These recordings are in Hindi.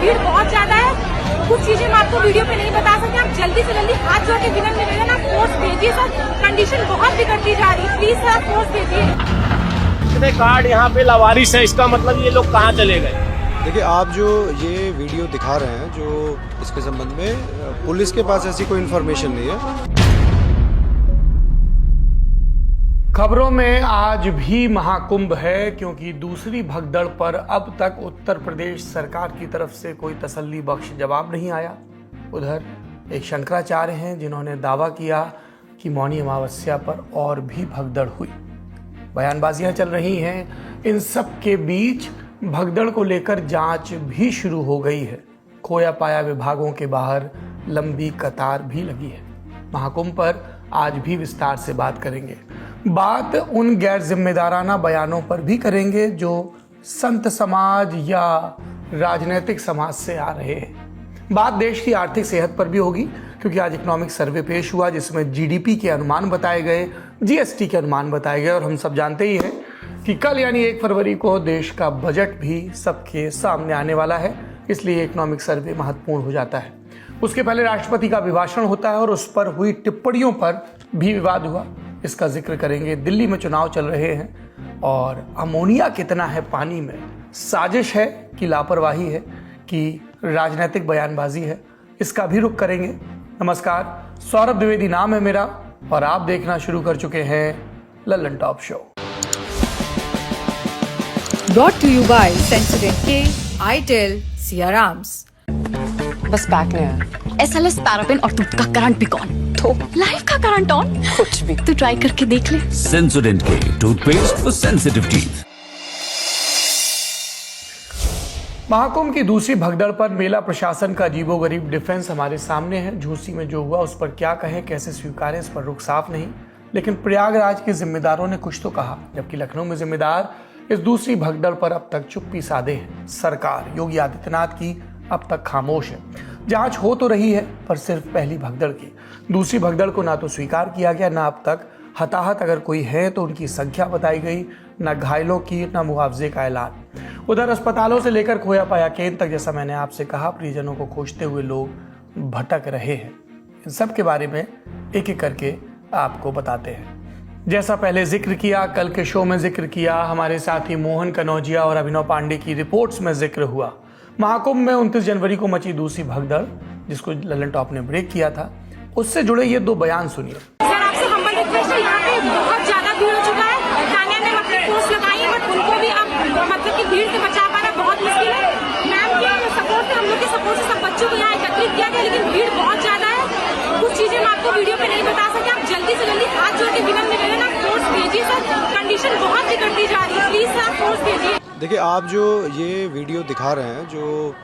भीड़ बहुत ज्यादा है। कुछ चीजें हम आपको वीडियो पे नहीं बता सकते। आप जल्दी से जल्दी हाथ जोड़ के विनम्र निवेदन आप फोर्स भेजिए सर। कंडीशन बहुत बिगड़ती जा रही है, प्लीज सर आप फोर्स भेजिए। इतने कार्ड यहाँ पे लावारिस है, इसका मतलब ये लोग कहाँ चले गए? देखिए, आप जो ये वीडियो दिखा रहे हैं, जो इसके संबंध में पुलिस के पास ऐसी कोई इन्फॉर्मेशन नहीं है। खबरों में आज भी महाकुंभ है, क्योंकि दूसरी भगदड़ पर अब तक उत्तर प्रदेश सरकार की तरफ से कोई तसल्ली बख्श जवाब नहीं आया। उधर एक शंकराचार्य हैं जिन्होंने दावा किया कि मौनी अमावस्या पर और भी भगदड़ हुई। बयानबाजियां चल रही हैं। इन सब के बीच भगदड़ को लेकर जांच भी शुरू हो गई है। खोया पाया विभागों के बाहर लंबी कतार भी लगी है। महाकुंभ पर आज भी विस्तार से बात करेंगे। बात उन गैर जिम्मेदाराना बयानों पर भी करेंगे जो संत समाज या राजनीतिक समाज से आ रहे हैं। बात देश की आर्थिक सेहत पर भी होगी, क्योंकि आज इकोनॉमिक सर्वे पेश हुआ जिसमें जीडीपी के अनुमान बताए गए, जीएसटी के अनुमान बताए गए, और हम सब जानते ही हैं कि कल यानी 1 फरवरी को देश का बजट भी सबके सामने आने वाला है। इसलिए इकोनॉमिक सर्वे महत्वपूर्ण हो जाता है। उसके पहले राष्ट्रपति का अभिभाषण होता है और उस पर हुई टिप्पणियों पर भी विवाद हुआ, इसका जिक्र करेंगे। दिल्ली में चुनाव चल रहे हैं और अमोनिया कितना है पानी में, साजिश है कि लापरवाही है कि राजनीतिक बयानबाजी है, इसका भी रुख करेंगे। नमस्कार, सौरभ द्विवेदी नाम है मेरा और आप देखना शुरू कर चुके हैं Lallan top show. Brought to you by Sensodyne, itel, Siarams. बस पैक नहीं है। SLS पैराफिन और दूध का करंट भी कौन? तो लाइफ का करंट ऑन? कुछ भी। तो ट्राई करके देख ले। सेंसोडेंट के toothpaste for sensitive teeth. Mahakumbh की दूसरी भगदड़ पर मेला प्रशासन का अजीबोगरीब डिफेंस हमारे सामने है। झूसी में जो हुआ उस पर क्या कहें, कैसे स्वीकारें, इस पर रुख साफ नहीं। लेकिन प्रयागराज के जिम्मेदारों ने कुछ तो कहा, जबकि लखनऊ में जिम्मेदार इस दूसरी भगदड़ पर अब तक चुप्पी साधे हैं। सरकार योगी आदित्यनाथ की अब तक खामोश है। जांच हो तो रही है, पर सिर्फ पहली भगदड़ की। दूसरी भगदड़ को ना तो स्वीकार किया गया, ना अब तक हताहत अगर कोई है तो उनकी संख्या बताई गई, ना घायलों की, ना मुआवजे का ऐलान। उधर अस्पतालों से लेकर खोया पाया केंद्र तक, जैसा मैंने आपसे कहा, परिजनों को खोजते हुए लोग भटक रहे हैं। इन सब के बारे में एक एक करके आपको बताते हैं। जैसा पहले जिक्र किया, कल के शो में जिक्र किया, हमारे साथी मोहन कनौजिया और अभिनव पांडे की रिपोर्ट्स में जिक्र हुआ। महाकुंभ में 29 जनवरी को मची दूसरी भगदड़, जिसको लल्लन टॉप ने ब्रेक किया था, उससे जुड़े ये 2 बयान सुनिए। सर आपसे हम्बल रिक्वेस्ट है, यहाँ पे बहुत ज्यादा भीड़ हो चुका है। थाने में अपनी फोर्स लगाई है, बट उनको भी अब मतलब कि भीड़ से बचा पाना बहुत मुश्किल है। मैम के सपोर्ट से, हम लोग के सपोर्ट से सब बच्चों को यहाँ एकत्रित किया गया, लेकिन भीड़ बहुत ज्यादा है। कुछ चीजें हम आपको वीडियो पे नहीं बता सकते। आप जल्दी से जल्दी हाथ जोड़ के विनम्र निवेदन आप फोर्स भेजिए सर। कंडीशन बहुत बिगड़ती जा रही है, प्लीज सर आप फोर्स भेजिए। देखिए, आप जो ये वीडियो दिखा रहे हैं, जो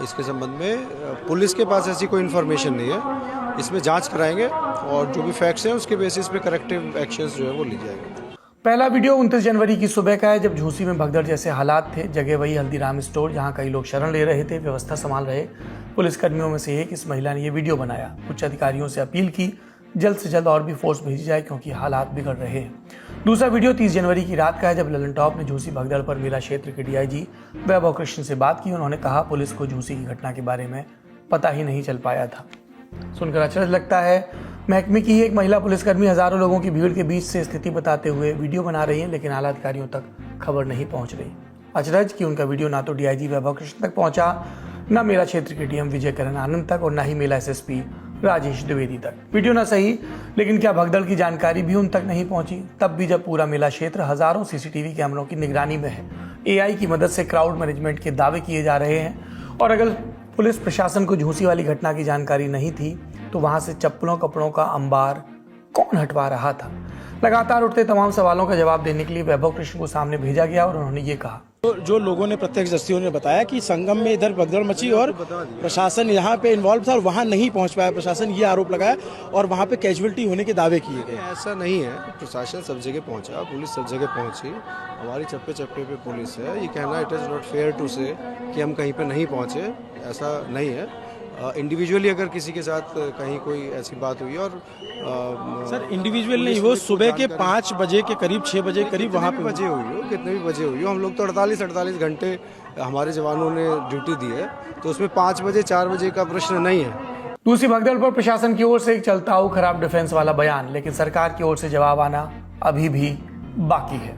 इसके संबंध में पुलिस के पास ऐसी कोई इन्फॉर्मेशन नहीं है। इसमें जांच कराएंगे और जो भी फैक्ट्स हैं उसके बेसिस पे करेक्टिव एक्शंस जो है वो ली जाएंगे। पहला वीडियो 29 जनवरी की सुबह का है, जब झूसी में भगदड़ जैसे हालात थे। जगह वही हल्दीराम स्टोर, जहां कई लोग शरण ले रहे थे, व्यवस्था संभाल रहे पुलिसकर्मियों में से एक इस महिला ने यह वीडियो बनाया। उच्च अधिकारियों से अपील की जल्द से जल्द और भी फोर्स भेजी जाए, क्योंकि हालात बिगड़ रहे हैं। दूसरा वीडियो 30 जनवरी की रात का है, जब लल्लन टॉप ने झूसी भगदड़ पर मेला क्षेत्र के डीआईजी वैभव कृष्ण से बात की। उन्होंने कहा पुलिस को झूसी की घटना के बारे में पता ही नहीं चल पाया था। सुनकर अचरज लगता है। महकमे की एक महिला पुलिसकर्मी हजारों लोगों की भीड़ के बीच से स्थिति बताते हुए वीडियो बना रही है, लेकिन आला अधिकारियों तक खबर नहीं पहुंच रही। अचरज कि उनका वीडियो ना तो डीआईजी वैभव कृष्ण तक पहुंचा, न मेला क्षेत्र के डीएम विजय करण आनंद तक, और न ही मेला एसएसपी राजेश द्विवेदी तक। वीडियो ना सही, लेकिन क्या भगदड़ की जानकारी भी उन तक नहीं पहुंची? तब भी जब पूरा मेला क्षेत्र हजारों सीसीटीवी कैमरों की निगरानी में है, एआई की मदद से क्राउड मैनेजमेंट के दावे किए जा रहे हैं, और अगर पुलिस प्रशासन को झूसी वाली घटना की जानकारी नहीं थी तो वहां से चप्पलों कपड़ों का अंबार कौन हटवा रहा था? लगातार उठते तमाम सवालों का जवाब देने के लिए वैभव कृष्ण को सामने भेजा गया और उन्होंने ये कहा। जो लोगों ने, प्रत्यक्षदर्शियों ने बताया कि संगम में इधर भगदड़ मची और प्रशासन यहाँ पे इन्वॉल्व था और वहाँ नहीं पहुँच पाया। प्रशासन ये आरोप लगाया और वहाँ पे कैजुअलिटी होने के दावे किए गए। ऐसा नहीं है, प्रशासन सब जगह पहुँचा, पुलिस सब जगह पहुँची, हमारी चप्पे चप्पे पे पुलिस है। ये कहना it is not fair to say कि हम कहीं पे नहीं पहुँचे, ऐसा नहीं है। इंडिविजुअली अगर किसी के साथ कहीं कोई ऐसी बात हुई और सर इंडिविजुअल नहीं, वो सुबह के 5 बजे के करीब 6 बजे करीब वहाँ पे बजे हुई हो, कितने भी बजे हुई हो, हम लोग तो 48 घंटे हमारे जवानों ने ड्यूटी दी है, तो उसमें 5 बजे 4 बजे का प्रश्न नहीं है। दूसरी भगदड़ पर प्रशासन की ओर से एक चलता हो खराब डिफेंस वाला बयान, लेकिन सरकार की ओर से जवाब आना अभी भी बाकी है।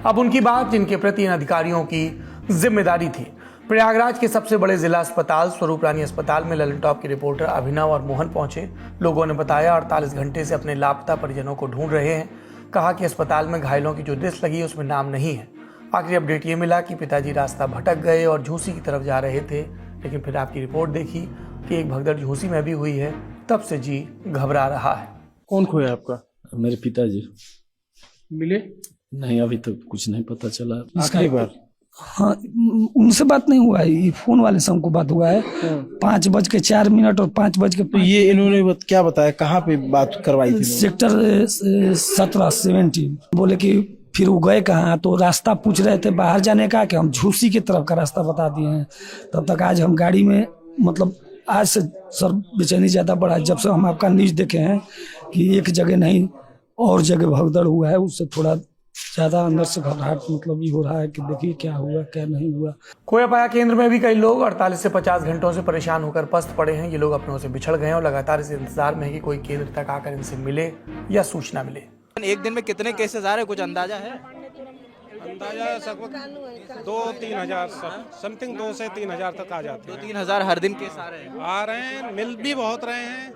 अब उनकी बात जिनके प्रति इन अधिकारियों की जिम्मेदारी थी। प्रयागराज के सबसे बड़े जिला अस्पताल स्वरूप रानी अस्पताल में ललन टॉप के रिपोर्टर अभिनव और मोहन पहुंचे। लोगों ने बताया 48 घंटे से अपने लापता परिजनों को ढूंढ रहे हैं। कहा कि अस्पताल में घायलों की जो लिस्ट लगी उसमें नाम नहीं है। आखिरी अपडेट ये मिला कि पिताजी रास्ता भटक गए और झूसी की तरफ जा रहे थे, लेकिन फिर आपकी रिपोर्ट देखी कि एक भगदड़ झूसी में भी हुई है। तब से जी घबरा रहा है। कौन खोया आपका? मेरे पिताजी मिले नहीं, अभी तक कुछ नहीं पता चला। आखिरी बार हाँ, उनसे बात नहीं हुआ है, ये फोन वाले से हमको बात हुआ है 5:04 और 5:00 तो ये इन्होंने क्या बताया, कहाँ पे बात करवाई थी? सेक्टर 17 बोले कि फिर वो गए कहाँ, तो रास्ता पूछ रहे थे बाहर जाने का कि हम झूसी की तरफ का रास्ता बता दिए हैं। तब तक आज हम गाड़ी में, मतलब आज से सर बेचैनी ज़्यादा बढ़ा जब से हम आपका न्यूज़ देखे हैं कि एक जगह नहीं और जगह भगदड़ हुआ है, उससे थोड़ा ज्यादा अंदर से घबराहट मतलब ये हो रहा है कि देखिए क्या हुआ क्या नहीं हुआ। खोया पाया केंद्र में भी कई लोग 48 से 50 घंटों से परेशान होकर पस्त पड़े हैं। ये लोग अपनों से बिछड़ गए हैं और लगातार इस इंतजार में है कि कोई केंद्र तक आकर इनसे मिले या सूचना मिले। एक दिन में कितने केसेस आ रहे हैं, कुछ अंदाजा है? अंदाजा 2-3 हजार समथिंग, 2 से 3 हजार तक आ जाते हैं। 2-3 हजार हर दिन केस आ रहे हैं। मिल भी बहुत रहे हैं।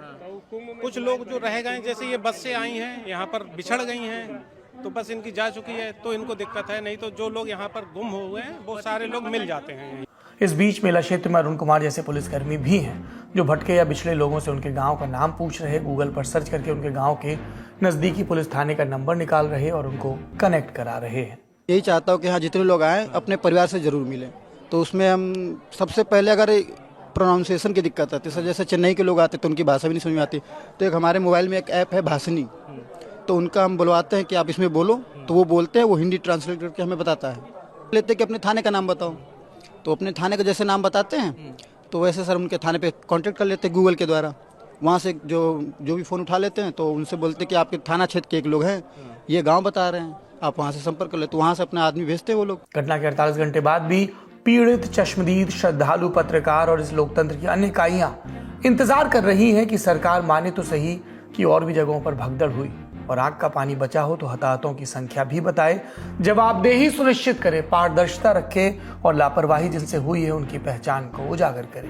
कुछ लोग जो रह गए, जैसे ये बस से आई हैं यहाँ पर बिछड़ गई हैं, तो बस इनकी जा चुकी है तो इनको दिक्कत है, नहीं तो जो लोग यहाँ पर गुम हो गए हैं वो सारे लोग मिल जाते हैं। इस बीच मेला क्षेत्र में अरुण कुमार जैसे पुलिसकर्मी भी हैं जो भटके या पिछड़े लोगों से उनके गांव का नाम पूछ रहे, गूगल पर सर्च करके उनके गांव के नजदीकी पुलिस थाने का नंबर निकाल रहे और उनको कनेक्ट करा रहे हैं। यही चाहता हूँ कि हाँ जितने लोग आए अपने परिवार से जरूर मिलें। तो उसमें हम सबसे पहले अगर प्रोनाउंसिएशन की दिक्कत आती है, जैसे चेन्नई के लोग आते तो उनकी भाषा भी नहीं समझ में आती, तो एक हमारे मोबाइल में एक ऐप है भाषणी, तो उनका हम बुलवाते हैं कि आप इसमें बोलो, तो वो बोलते हैं, वो हिंदी ट्रांसलेट करके हमें बताता है। लेते कि अपने थाने का नाम बताओ, तो अपने थाने का जैसे नाम बताते हैं तो वैसे सर उनके थाने पे कांटेक्ट कर लेते हैं गूगल के द्वारा। वहाँ से जो भी फ़ोन उठा लेते हैं तो उनसे बोलते हैं कि आपके थाना क्षेत्र के एक लोग हैं, ये गाँव बता रहे हैं, आप वहाँ से संपर्क कर लेते, तो वहाँ से अपना आदमी भेजते हैं वो लोग। घटना के 48 घंटे बाद भी पीड़ित, चश्मदीद, श्रद्धालु, पत्रकार और इस लोकतंत्र की अन्य इकाइयां इंतजार कर रही हैं कि सरकार माने तो सही कि और भी जगहों पर भगदड़ हुई और आग का पानी बचा हो तो हताहतों की संख्या भी बताए, जवाबदेही सुनिश्चित करे, पारदर्शिता रखे और लापरवाही जिनसे हुई है उनकी पहचान को उजागर करे।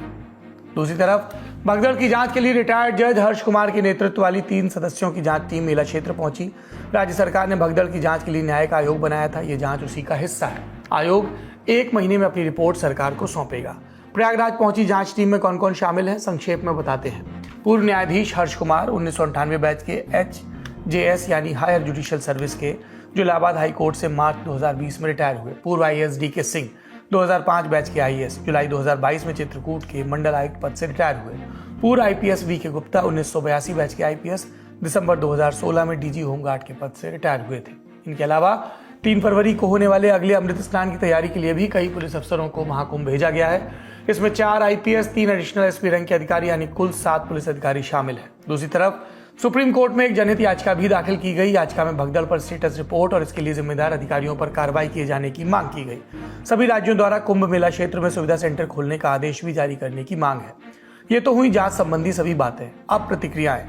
दूसरी तरफ भगदड़ की जांच के लिए रिटायर्ड जज हर्ष कुमार के नेतृत्व वाली 3 सदस्यों की जांच टीम मेला क्षेत्र पहुंची। राज्य सरकार ने भगदड़ की जांच के लिए न्यायिक आयोग बनाया था। ये जांच उसी का हिस्सा है। आयोग 1 महीने में अपनी रिपोर्ट सरकार को सौंपेगा। प्रयागराज पहुंची जांच टीम में कौन कौन शामिल है, संक्षेप में बताते हैं। पूर्व न्यायाधीश हर्ष कुमार 1998 बैच के HJS यानी हायर जुडिशियल सर्विस के, जो इलाहाबाद हाई कोर्ट से मार्च 2020 में रिटायर हुए। पूर्व IAS DK सिंह 2005 बैच के IAS, जुलाई 2022 में चित्रकूट के मंडल आयुक्त पद से रिटायर हुए। पूर्व IPS VK गुप्ता 1982 बैच के IPS, दिसंबर 2016 में DG होमगार्ड के पद से रिटायर हुए थे। इनके अलावा 3 फरवरी को होने वाले अगले अमृत स्नान की तैयारी के लिए भी कई पुलिस अफसरों को महाकुंभ भेजा गया है। इसमें 4 IPS, 3 एडिशनल SP रैंक के अधिकारी यानी कुल 7 पुलिस अधिकारी शामिल हैं। दूसरी तरफ सुप्रीम कोर्ट में एक जनहित याचिका भी दाखिल की गई। याचिका में भगदड़ पर स्टेटस रिपोर्ट और इसके लिए जिम्मेदार अधिकारियों पर कार्रवाई किए जाने की मांग की गई। सभी राज्यों द्वारा कुंभ मेला क्षेत्र में सुविधा सेंटर खोलने का आदेश भी जारी करने की मांग है। ये तो हुई जांच संबंधी सभी बातें। अब प्रतिक्रियाएं।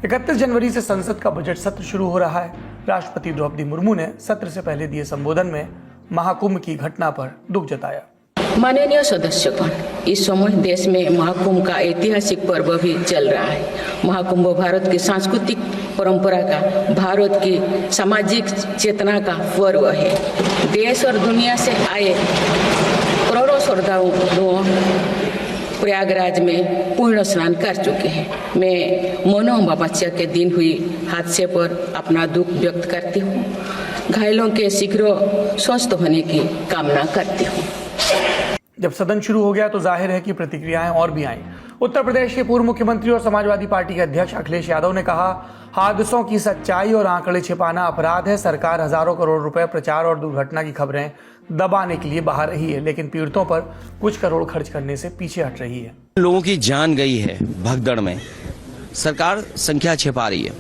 31 जनवरी से संसद का बजट सत्र शुरू हो रहा है। राष्ट्रपति द्रौपदी मुर्मू ने सत्र से पहले दिए संबोधन में महाकुंभ की घटना पर दुख जताया। माननीय सदस्यगण, इस समय देश में महाकुंभ का ऐतिहासिक पर्व भी चल रहा है। महाकुंभ भारत की सांस्कृतिक परंपरा का, भारत की सामाजिक चेतना का पर्व है। देश और दुनिया से आए करोड़ों श्रद्धालु प्रयागराज में पूर्ण स्नान कर चुके हैं। मैं मोनो अमावस्या के दिन हुई हादसे पर अपना दुख व्यक्त करती हूँ। घायलों के शीघ्र स्वस्थ होने की कामना करती हूँ। जब सदन शुरू हो गया तो जाहिर है कि प्रतिक्रियाएं और भी आईं। उत्तर प्रदेश के पूर्व मुख्यमंत्री और समाजवादी पार्टी के अध्यक्ष अखिलेश यादव ने कहा, हादसों की सच्चाई और आंकड़े छिपाना अपराध है। सरकार हजारों करोड़ रुपए प्रचार और दुर्घटना की खबरें दबाने के लिए बाहर रही है, लेकिन पीड़ितों पर कुछ करोड़ खर्च करने से पीछे हट रही है। लोगों की जान गई है भगदड़ में, सरकार संख्या छिपा रही है।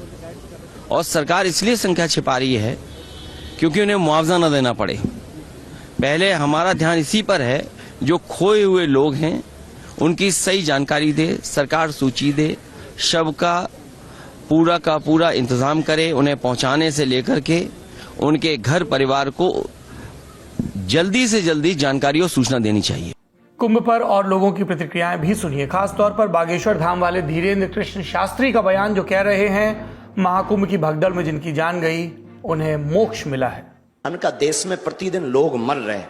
और सरकार इसलिए संख्या छिपा रही है क्योंकि उन्हें मुआवजा न देना पड़े। पहले हमारा ध्यान इसी पर है, जो खोए हुए लोग हैं उनकी सही जानकारी दे, सरकार सूची दे, शव का पूरा इंतजाम करे, उन्हें पहुंचाने से लेकर के उनके घर परिवार को जल्दी से जल्दी जानकारी और सूचना देनी चाहिए। कुंभ पर और लोगों की प्रतिक्रियाएं भी सुनिए, खासतौर पर बागेश्वर धाम वाले धीरेन्द्र कृष्ण शास्त्री का बयान, जो कह रहे हैं महाकुंभ की भगदड़ में जिनकी जान गई उन्हें मोक्ष मिला है। उनका देश में प्रतिदिन लोग मर रहे हैं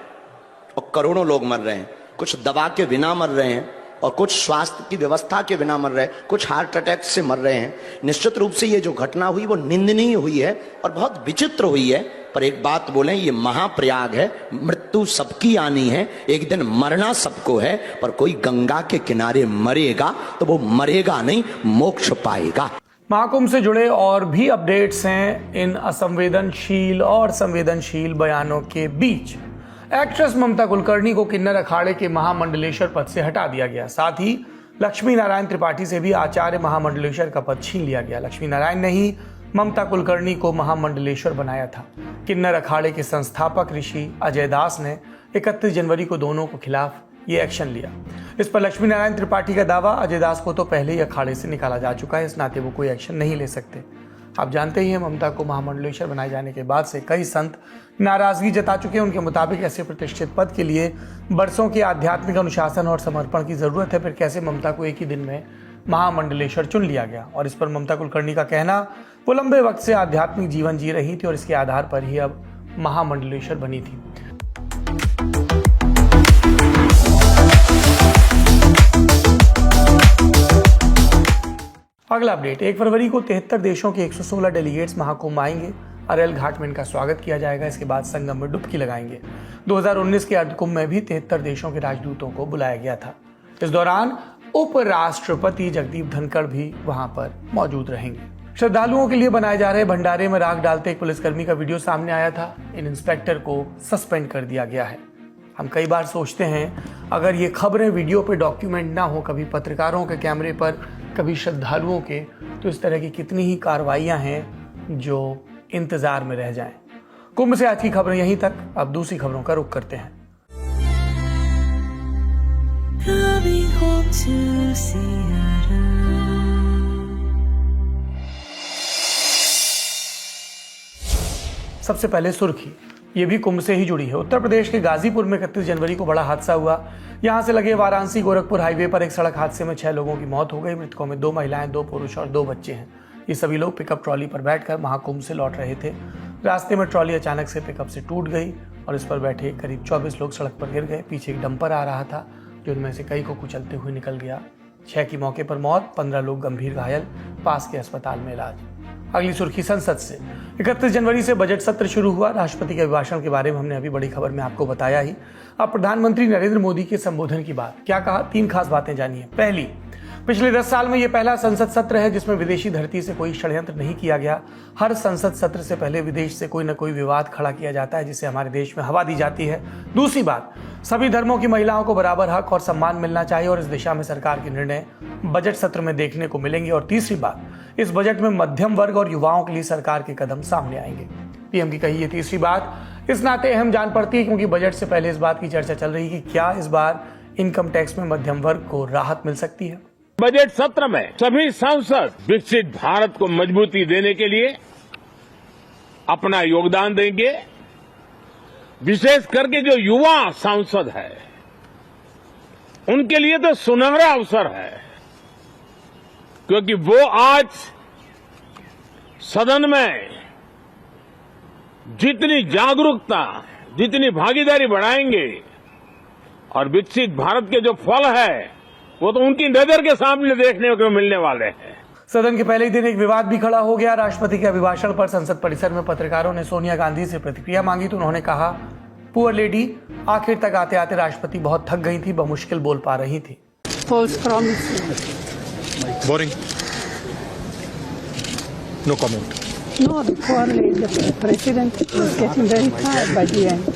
और करोड़ों लोग मर रहे हैं। कुछ दवा के बिना मर रहे हैं और कुछ स्वास्थ्य की व्यवस्था के बिना मर रहे हैं, कुछ हार्ट अटैक से मर रहे हैं। निश्चित रूप से ये जो घटना हुई वो निंदनीय हुई है और बहुत विचित्र हुई है। पर एक बात बोलें, ये महाप्रयाग है, मृत्यु सबकी आनी है, एक दिन मरना सबको है। पर कोई गंगा के किनारे मरेगा तो वो मरेगा नहीं, मोक्ष पाएगा। महाकुंभ से जुड़े और भी अपडेट्स हैं इन असंवेदनशील और संवेदनशील बयानों के बीच। एक्ट्रेस ममता कुलकर्णी को किन्नर अखाड़े के महामंडलेश्वर पद से हटा दिया गया। साथ ही लक्ष्मी नारायण त्रिपाठी से भी आचार्य महामंडलेश्वर का पद छीन लिया गया। लक्ष्मी नारायण ने ही ममता कुलकर्णी को महामंडलेश्वर बनाया था। किन्नर अखाड़े के संस्थापक ऋषि अजय दास ने 31 जनवरी को दोनों के खिलाफ ये एक्शन लिया। इस पर लक्ष्मी नारायण त्रिपाठी का दावा, अजय दास को तो पहले ही अखाड़े से निकाला जा चुका है, इस नाते वो कोई एक्शन नहीं ले सकते। आप जानते ही हैं, ममता को महामंडलेश्वर बनाए जाने के बाद से कई संत नाराजगी जता चुके हैं। उनके मुताबिक ऐसे प्रतिष्ठित पद के लिए बरसों के आध्यात्मिक अनुशासन और समर्पण की जरूरत है। फिर कैसे ममता को एक ही दिन में महामंडलेश्वर चुन लिया गया? और इस पर ममता कुलकर्णी का कहना, वो लंबे वक्त से आध्यात्मिक जीवन जी रही थी और इसके आधार पर ही अब महामंडलेश्वर बनी थी। अगला अपडेट, 1 फरवरी को 73 देशों के 116 डेलीगेट्स महाकुंभ आएंगे। अरेल घाट में इनका स्वागत किया जाएगा। इसके बाद संगम में डुबकी लगाएंगे। 2019 के अर्धकुंभ में भी 73 देशों के राजदूतों को बुलाया गया था। इस दौरान उपराष्ट्रपति जगदीप धनखड़ भी वहां पर मौजूद रहेंगे। श्रद्धालुओं के लिए बनाए जा रहे भंडारे में राख डालते एक पुलिसकर्मी का वीडियो सामने आया था। इन इंस्पेक्टर को सस्पेंड कर दिया गया है। हम कई बार सोचते हैं, अगर ये खबरें वीडियो पे डॉक्यूमेंट ना हो, कभी पत्रकारों के कैमरे पर, कभी श्रद्धालुओं के, तो इस तरह की कितनी ही कार्रवाइयां हैं जो इंतजार में रह जाएं। कुंभ से आज की खबरें यहीं तक। अब दूसरी खबरों का रुख करते हैं। सबसे पहले सुर्खी, ये भी कुंभ से ही जुड़ी है। उत्तर प्रदेश के गाजीपुर में 31 जनवरी को बड़ा हादसा हुआ। यहां से लगे वाराणसी गोरखपुर हाईवे पर एक सड़क हादसे में 6 लोगों की मौत हो गई। मृतकों में 2 महिलाएं, 2 पुरुष और 2 बच्चे हैं। ये सभी लोग पिकअप ट्रॉली पर बैठकर महाकुंभ से लौट रहे थे। रास्ते में ट्रॉली अचानक से पिकअप से टूट गई और इस पर बैठे करीब 24 लोग सड़क पर गिर गए। पीछे एक डंपर आ रहा था जो उनमें से कई को कुचलते हुए निकल गया। 6 की मौके पर मौत, 15 लोग गंभीर घायल, पास के अस्पताल में इलाज। अगली सुर्खी संसद से, 31 जनवरी से बजट सत्र शुरू हुआ। राष्ट्रपति के अभिभाषण के बारे में हमने अभी बड़ी खबर में आपको बताया ही। अब प्रधानमंत्री नरेंद्र मोदी के संबोधन की बात, क्या कहा, 3 खास बातें जानिए। पहली, पिछले 10 साल में यह पहला संसद सत्र है जिसमें विदेशी धरती से कोई षड्यंत्र नहीं किया गया। हर संसद सत्र से पहले विदेश से कोई न कोई विवाद खड़ा किया जाता है जिससे हमारे देश में हवा दी जाती है। दूसरी बात, सभी धर्मों की महिलाओं को बराबर हक और सम्मान मिलना चाहिए और इस दिशा में सरकार के निर्णय बजट सत्र में देखने को मिलेंगे। और तीसरी बात, इस बजट में मध्यम वर्ग और युवाओं के लिए सरकार के कदम सामने आएंगे। पीएम की कही ये तीसरी बात इस नाते अहम जान पड़ती है क्योंकि बजट से पहले इस बात की चर्चा चल रही है कि क्या इस बार इनकम टैक्स में मध्यम वर्ग को राहत मिल सकती है। बजट सत्र में सभी सांसद विकसित भारत को मजबूती देने के लिए अपना योगदान देंगे। विशेष करके जो युवा सांसद है उनके लिए तो सुनहरा अवसर है क्योंकि वो आज सदन में जितनी जागरूकता, जितनी भागीदारी बढ़ाएंगे और विकसित भारत के जो फल है वो तो उनकी नजर के सामने देखने को मिलने वाले हैं। सदन के पहले ही दिन एक विवाद भी खड़ा हो गया। राष्ट्रपति के अभिभाषण पर संसद परिसर में पत्रकारों ने सोनिया गांधी से प्रतिक्रिया मांगी तो उन्होंने कहा, पुअर लेडी, आखिर तक आते आते राष्ट्रपति बहुत थक गई थी, बमुश्किल बोल पा रही थी। Boring. No comment. No, the president was getting very tired by the end.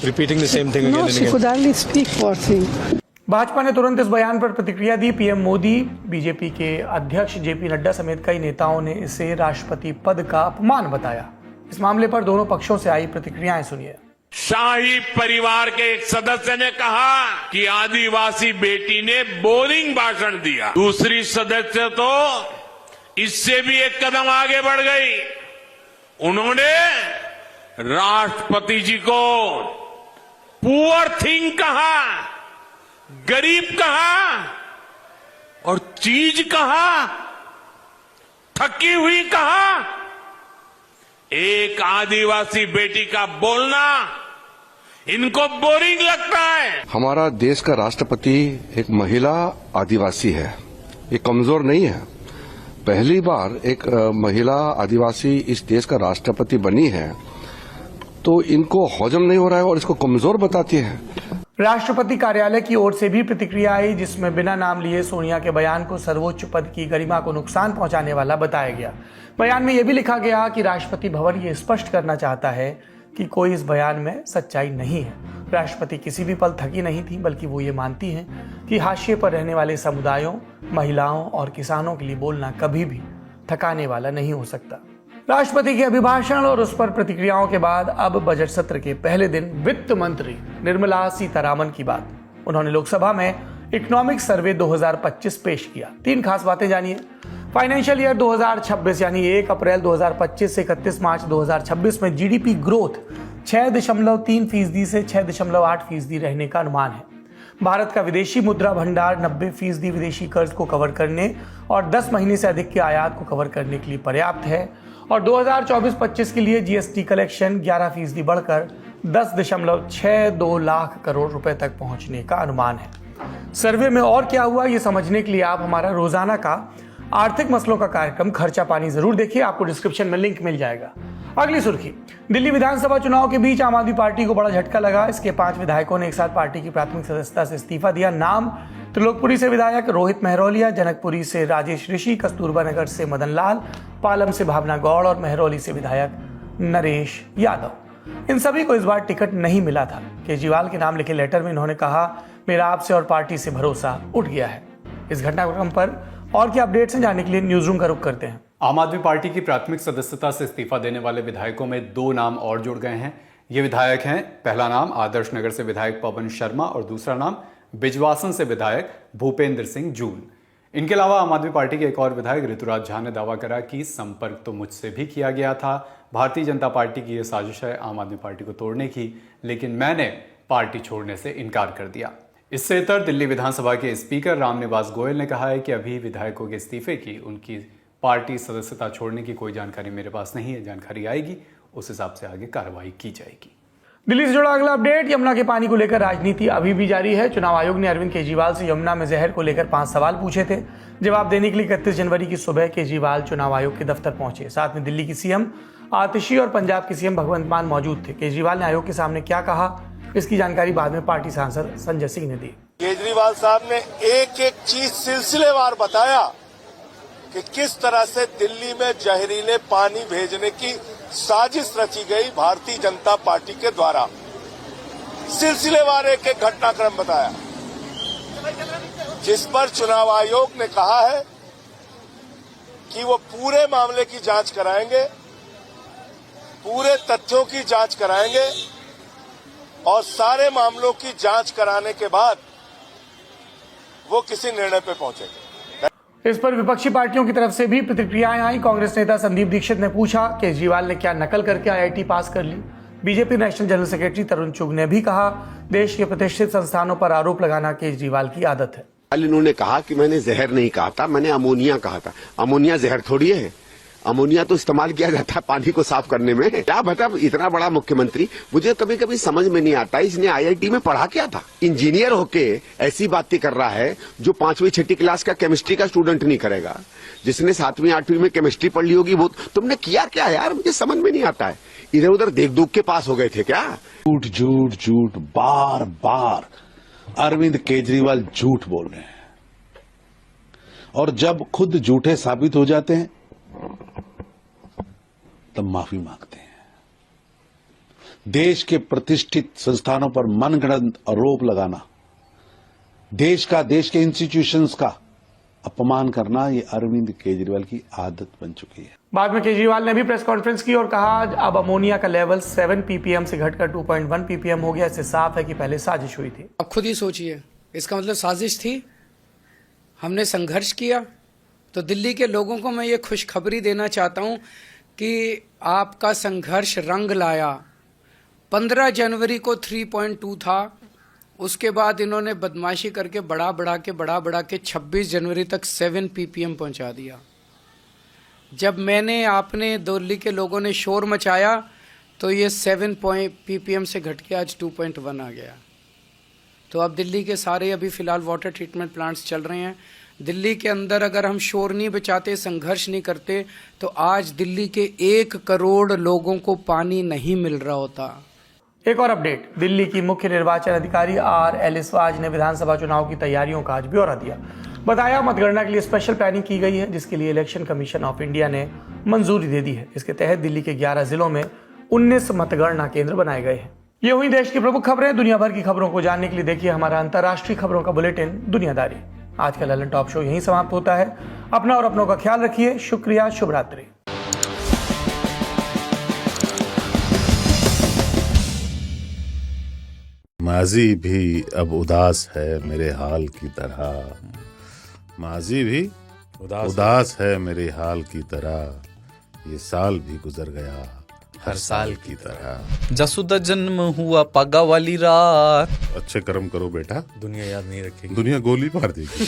Repeating the same thing again No, and she again. could hardly speak for thing. Bhajpa ने तुरंत इस बयान पर प्रतिक्रिया दी। पीएम मोदी, बीजेपी के अध्यक्ष जेपी नड्डा समेत कई नेताओं ने इसे राष्ट्रपति पद का अपमान बताया। इस मामले पर दोनों पक्षों से आई प्रतिक्रियाएं सुनिए। शाही परिवार के एक सदस्य ने कहा कि आदिवासी बेटी ने बोरिंग भाषण दिया। दूसरी सदस्य तो इससे भी एक कदम आगे बढ़ गई। उन्होंने राष्ट्रपति जी को पुअर थिंग कहा, गरीब कहा और चीज कहा, थकी हुई कहा। एक आदिवासी बेटी का बोलना इनको बोरिंग लगता है। हमारा देश का राष्ट्रपति एक महिला आदिवासी है, ये कमजोर नहीं है। पहली बार एक महिला आदिवासी इस देश का राष्ट्रपति बनी है, तो इनको हजम नहीं हो रहा है और इसको कमजोर बताती है। राष्ट्रपति कार्यालय की ओर से भी प्रतिक्रिया आई, जिसमें बिना नाम लिए सोनिया के बयान को सर्वोच्च पद की गरिमा को नुकसान पहुंचाने वाला बताया गया। बयान में यह भी लिखा गया कि राष्ट्रपति भवन ये स्पष्ट करना चाहता है कि कोई इस बयान में सच्चाई नहीं है। राष्ट्रपति किसी भी पल थकी नहीं थी, बल्कि वो ये मानती हैं कि हाशिए पर रहने वाले समुदायों, महिलाओं और किसानों के लिए बोलना कभी भी थकाने वाला नहीं हो सकता। राष्ट्रपति के अभिभाषण और उस पर प्रतिक्रियाओं के बाद अब बजट सत्र के पहले दिन वित्त मंत्री निर्मला सीतारामन की बात। उन्होंने लोकसभा में इकोनॉमिक सर्वे 2025 पेश किया। 3 खास बातें जानिए। फाइनेंशियल ईयर 2026 यानी 1 अप्रैल 2025 से 31 मार्च 2026 में जीडीपी ग्रोथ 6.3% से 6.8% रहने का अनुमान है। भारत का विदेशी मुद्रा भंडार 90% विदेशी कर्ज को कवर करने और 10 महीने से अधिक के आयात को कवर करने के लिए पर्याप्त है और 2024-25 के लिए जीएसटी कलेक्शन 11% बढ़कर 10.62 लाख करोड़ रुपए तक पहुंचने का अनुमान है। सर्वे में और क्या हुआ ये समझने के लिए आप हमारा रोजाना का आर्थिक मसलों का कार्यक्रम खर्चा पानी जरूर देखिए, आपको डिस्क्रिप्शन में लिंक मिल जाएगा। अगली सुर्खी, दिल्ली विधानसभा चुनाव के बीच आम आदमी पार्टी को बड़ा झटका लगा। इसके 5 विधायकों ने एक साथ पार्टी की प्राथमिक सदस्यता से इस्तीफा दिया। नाम, त्रिलोकपुरी से विधायक रोहित महरौलिया, जनकपुरी से राजेश ऋषि, कस्तूरबा नगर से मदन लाल, पालम से भावना गौड़ और महरौली से विधायक नरेश यादव। इन सभी को इस बार टिकट नहीं मिला था। केजरीवाल के नाम लिखे लेटर में इन्होंने कहा, मेरा आपसे और पार्टी से भरोसा उठ गया है। इस घटनाक्रम पर और क्या अपडेट्स हैं जानने के लिए न्यूज रूम का रुख करते हैं। आम आदमी पार्टी की प्राथमिक सदस्यता से इस्तीफा देने वाले विधायकों में 2 नाम और जुड़ गए हैं। ये विधायक हैं, पहला नाम आदर्श नगर से विधायक पवन शर्मा और दूसरा नाम बिजवासन से विधायक भूपेंद्र सिंह जून। इनके अलावा आम आदमी पार्टी के एक और विधायक ऋतुराज झा ने दावा करा कि संपर्क तो मुझसे भी किया गया था। भारतीय जनता पार्टी की यह साजिश है आम आदमी पार्टी को तोड़ने की, लेकिन मैंने पार्टी छोड़ने से इनकार कर दिया। इससे इतर दिल्ली विधानसभा के स्पीकर रामनिवास गोयल ने कहा है कि अभी विधायकों के इस्तीफे की, उनकी पार्टी सदस्यता छोड़ने की कोई जानकारी मेरे पास नहीं है। जानकारी आएगी उस हिसाब से आगे कार्रवाई की जाएगी। दिल्ली से जुड़ा अगला अपडेट, यमुना के पानी को लेकर राजनीति अभी भी जारी है। चुनाव आयोग ने अरविंद केजरीवाल से यमुना में जहर को लेकर 5 सवाल पूछे थे। जवाब देने के लिए 31 जनवरी की सुबह केजरीवाल चुनाव आयोग के दफ्तर पहुंचे। साथ में दिल्ली की सीएम आतिशी और पंजाब की सीएम भगवंत मान मौजूद थे। केजरीवाल ने आयोग के सामने क्या कहा, इसकी जानकारी बाद में पार्टी सांसद संजय सिंह ने दी। केजरीवाल साहब ने एक एक चीज सिलसिलेवार बताया कि किस तरह से दिल्ली में जहरीले पानी भेजने की साजिश रची गई भारतीय जनता पार्टी के द्वारा। सिलसिलेवार एक एक घटनाक्रम बताया, जिस पर चुनाव आयोग ने कहा है कि वो पूरे मामले की जांच कराएंगे, पूरे तथ्यों की जांच कराएंगे और सारे मामलों की जांच कराने के बाद वो किसी निर्णय पे पहुंचेंगे। इस पर विपक्षी पार्टियों की तरफ से भी प्रतिक्रियाएं आई। कांग्रेस नेता संदीप दीक्षित ने पूछा, केजरीवाल ने क्या नकल करके आईआईटी पास कर ली। बीजेपी नेशनल जनरल सेक्रेटरी तरुण चुग ने भी कहा, देश के प्रतिष्ठित संस्थानों पर आरोप लगाना केजरीवाल की आदत है। इन्होंने कहा कि मैंने जहर नहीं कहा था, मैंने अमोनिया कहा था। अमोनिया जहर थोड़ी है, अमोनिया तो इस्तेमाल किया जाता है पानी को साफ करने में। क्या मतलब इतना बड़ा मुख्यमंत्री, मुझे कभी कभी समझ में नहीं आता इसने आईआईटी में पढ़ा क्या था। इंजीनियर होके ऐसी बातें कर रहा है जो 5वीं 6ठी क्लास का केमिस्ट्री का स्टूडेंट नहीं करेगा। जिसने 7वीं 8वीं में केमिस्ट्री पढ़ ली होगी वो, तुमने किया क्या यार, मुझे समझ में नहीं आता है। इधर उधर देख दुख के पास हो गए थे क्या। झूठ झूठ झूठ, बार बार अरविंद केजरीवाल झूठ बोल रहे हैं और जब खुद झूठे साबित हो जाते हैं तब माफी मांगते हैं। देश के प्रतिष्ठित संस्थानों पर मनगढ़ंत आरोप लगाना, देश के इंस्टीट्यूशंस का अपमान करना, ये अरविंद केजरीवाल की आदत बन चुकी है। बाद में केजरीवाल ने भी प्रेस कॉन्फ्रेंस की और कहा अब अमोनिया का लेवल 7 ppm से घटकर 2.1 ppm हो गया। इससे साफ है कि पहले साजिश हुई थी। अब खुद ही सोचिए, इसका मतलब साजिश थी, हमने संघर्ष किया। तो दिल्ली के लोगों को मैं ये खुशखबरी देना चाहता हूं कि आपका संघर्ष रंग लाया। 15 जनवरी को 3.2 था, उसके बाद इन्होंने बदमाशी करके बढ़ा के 26 जनवरी तक 7 ppm पहुंचा दिया। जब मैंने आपने दिल्ली के लोगों ने शोर मचाया तो ये 7 ppm से घट के आज 2.1 आ गया। तो अब दिल्ली के सारे अभी फिलहाल वाटर ट्रीटमेंट प्लांट्स चल रहे हैं। दिल्ली के अंदर अगर हम शोर नहीं बचाते, संघर्ष नहीं करते, तो आज दिल्ली के 1 करोड़ लोगों को पानी नहीं मिल रहा होता। एक और अपडेट, दिल्ली की मुख्य निर्वाचन अधिकारी आर एलिसवाज ने विधानसभा चुनाव की तैयारियों का आज ब्यौरा दिया। बताया मतगणना के लिए स्पेशल प्लानिंग की गई है, जिसके लिए इलेक्शन कमीशन ऑफ इंडिया ने मंजूरी दे दी है। इसके तहत दिल्ली के 11 जिलों में 19 मतगणना केंद्र बनाए गए हैं। ये हुई देश की प्रमुख खबरें। दुनिया भर की खबरों को जानने के लिए देखिए हमारा अंतर्राष्ट्रीय खबरों का बुलेटिन दुनियादारी। आज का ललन टॉप शो यहीं समाप्त होता है। अपना और अपनों का ख्याल रखिए। शुक्रिया, शुभ रात्रि। माजी भी अब उदास है मेरे हाल की तरह, माजी भी उदास है मेरे हाल की तरह, ये साल भी गुजर गया हर साल की तरह। जसुदा जन्म हुआ पगा वाली रात। अच्छे कर्म करो बेटा, दुनिया याद नहीं रखेगी, दुनिया गोली मार देगी।